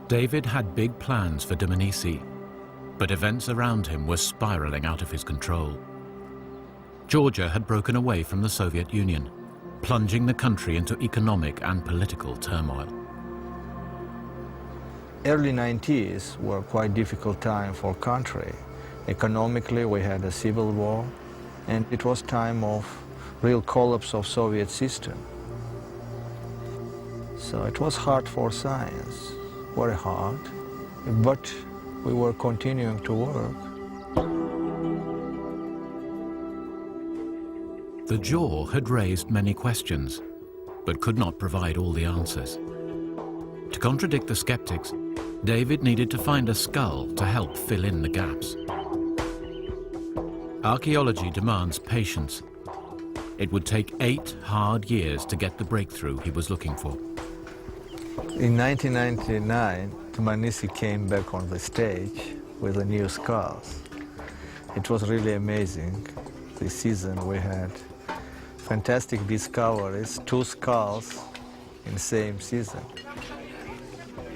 David had big plans for Dmanisi, but events around him were spiraling out of his control. Georgia had broken away from the Soviet Union, plunging the country into economic and political turmoil. Early 90s were quite difficult time for country. Economically, we had a civil war, and it was time of real collapse of Soviet system. So it was hard for science, very hard, but we were continuing to work. The jaw had raised many questions, but could not provide all the answers. To contradict the skeptics, David needed to find a skull to help fill in the gaps. Archaeology demands patience. It would take 8 hard years to get the breakthrough he was looking for. In 1999, Dmanisi came back on the stage with the new skulls. It was really amazing. This season we had fantastic discoveries, 2 skulls in the same season.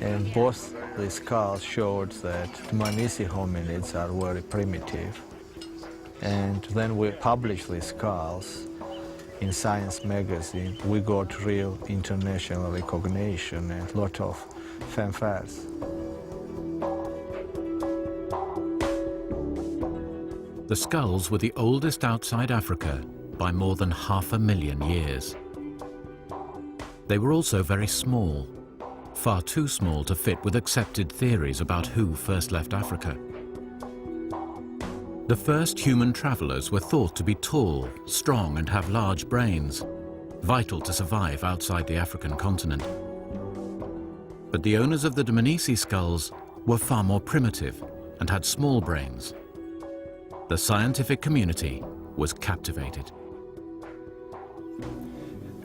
And both the skulls showed that Dmanisi hominids are very primitive. And then we published these skulls in Science magazine. We got real international recognition and a lot of fanfares. The skulls were the oldest outside Africa by more than 500,000 years. They were also very small, far too small to fit with accepted theories about who first left Africa. The first human travelers were thought to be tall, strong, and have large brains, vital to survive outside the African continent. But the owners of the Dmanisi skulls were far more primitive and had small brains. The scientific community was captivated.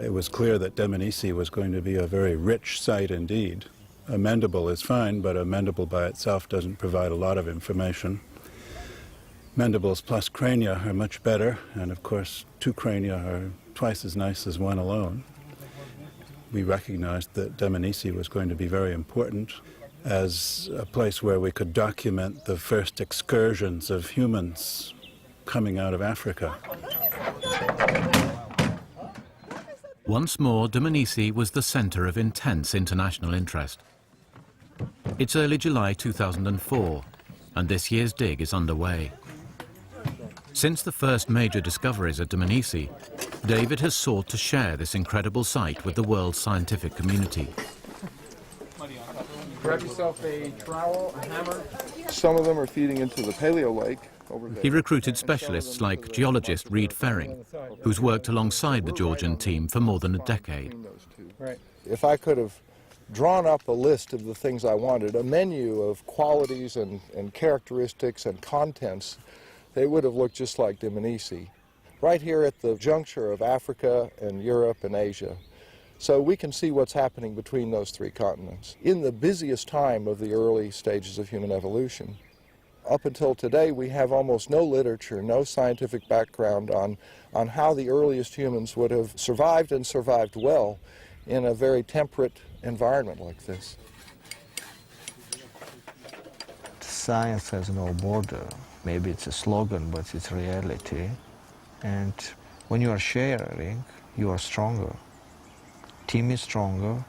It was clear that Dmanisi was going to be a very rich site indeed. A mandible is fine, but a mandible by itself doesn't provide a lot of information. Mandibles plus crania are much better, and of course 2 crania are twice as nice as 1 alone. We recognized that Dmanisi was going to be very important as a place where we could document the first excursions of humans coming out of Africa. Once more, Dmanisi was the center of intense international interest. It's early July 2004, and this year's dig is underway. Since the first major discoveries at Dmanisi, David has sought to share this incredible site with the world's scientific community. Grab yourself a trowel, a hammer. Some of them are feeding into the Paleo Lake over there. He recruited specialists like geologist Reed Ferring, who's worked alongside the Georgian team for more than a decade. If I could have drawn up a list of the things I wanted, a menu of qualities and characteristics and contents, they would have looked just like Dmanisi, right here at the juncture of Africa and Europe and Asia. So we can see what's happening between those 3 continents in the busiest time of the early stages of human evolution. Up until today, we have almost no literature, no scientific background on how the earliest humans would have survived and survived well in a very temperate environment like this. Science has no border. Maybe it's a slogan, but it's reality. And when you are sharing, you are stronger. Team is stronger,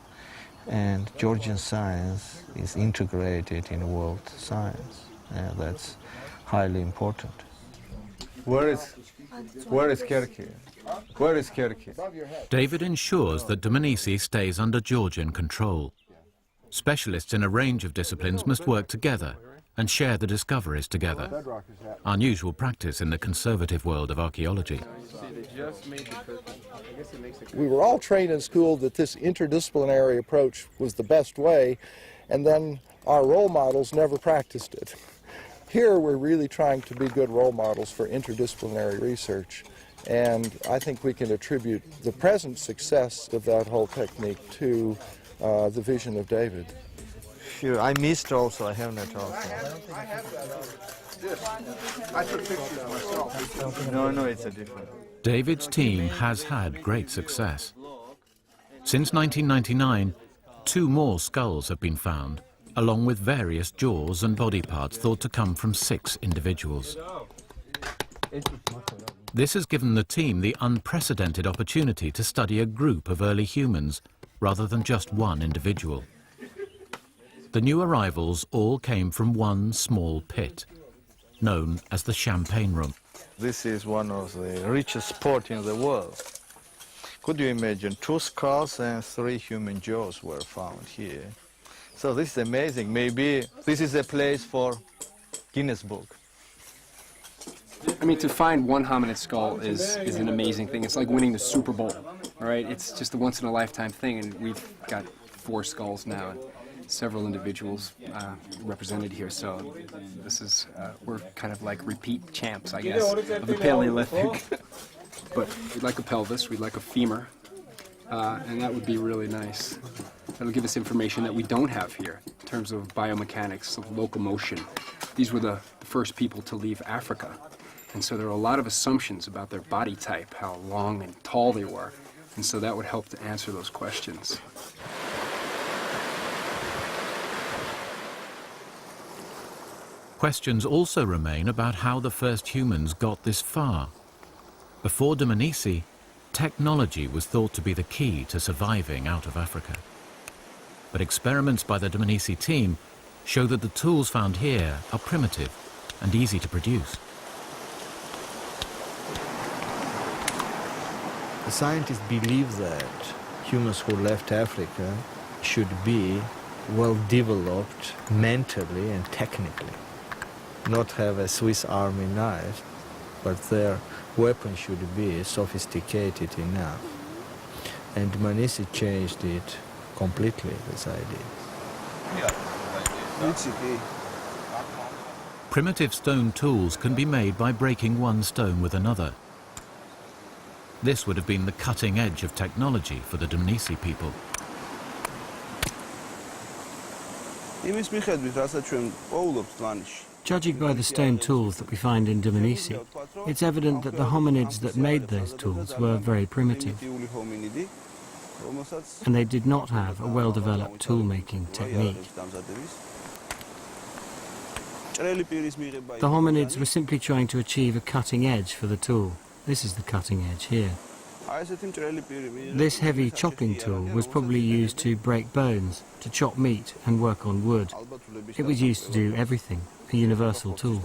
and Georgian science is integrated in world science. And that's highly important. Where is Kerki? Where is Kerki? David ensures that Dmanisi stays under Georgian control. Specialists in a range of disciplines must work together and share the discoveries together. Unusual practice in the conservative world of archaeology. We were all trained in school that this interdisciplinary approach was the best way, and then our role models never practiced it. Here we're really trying to be good role models for interdisciplinary research, and I think we can attribute the present success of that whole technique to the vision of David. Sure, I missed also, I have not also. I took pictures myself. No, it's a different. David's team has had great success. Since 1999, 2 more skulls have been found, along with various jaws and body parts thought to come from 6 individuals. This has given the team the unprecedented opportunity to study a group of early humans rather than just one individual. The new arrivals all came from one small pit, known as the Champagne Room. This is one of the richest spots in the world. Could you imagine 2 skulls and 3 human jaws were found here? So this is amazing. Maybe this is a place for Guinness Book. I mean, to find one hominid skull is an amazing thing. It's like winning the Super Bowl, all right? It's just a once-in-a-lifetime thing, and we've got 4 skulls now and several individuals represented here. So this is, we're kind of like repeat champs, I guess, of the Paleolithic. But we'd like a pelvis, we'd like a femur, and that would be really nice. That'll give us information that we don't have here in terms of biomechanics, of locomotion. These were the first people to leave Africa. And so there are a lot of assumptions about their body type, how long and tall they were. And so that would help to answer those questions. Questions also remain about how the first humans got this far. Before Dmanisi, technology was thought to be the key to surviving out of Africa. But experiments by the Dmanisi team show that the tools found here are primitive and easy to produce. The scientists believe that humans who left Africa should be well developed mentally and technically. Not have a Swiss Army knife, but their weapon should be sophisticated enough. And Dmanisi changed it completely, this idea. Primitive stone tools can be made by breaking one stone with another. This would have been the cutting edge of technology for the Dmanisi people. Judging by the stone tools that we find in Dmanisi, it's evident that the hominids that made those tools were very primitive, and they did not have a well-developed tool-making technique. The hominids were simply trying to achieve a cutting edge for the tool. This is the cutting edge here. This heavy chopping tool was probably used to break bones, to chop meat and work on wood. It was used to do everything, a universal tool.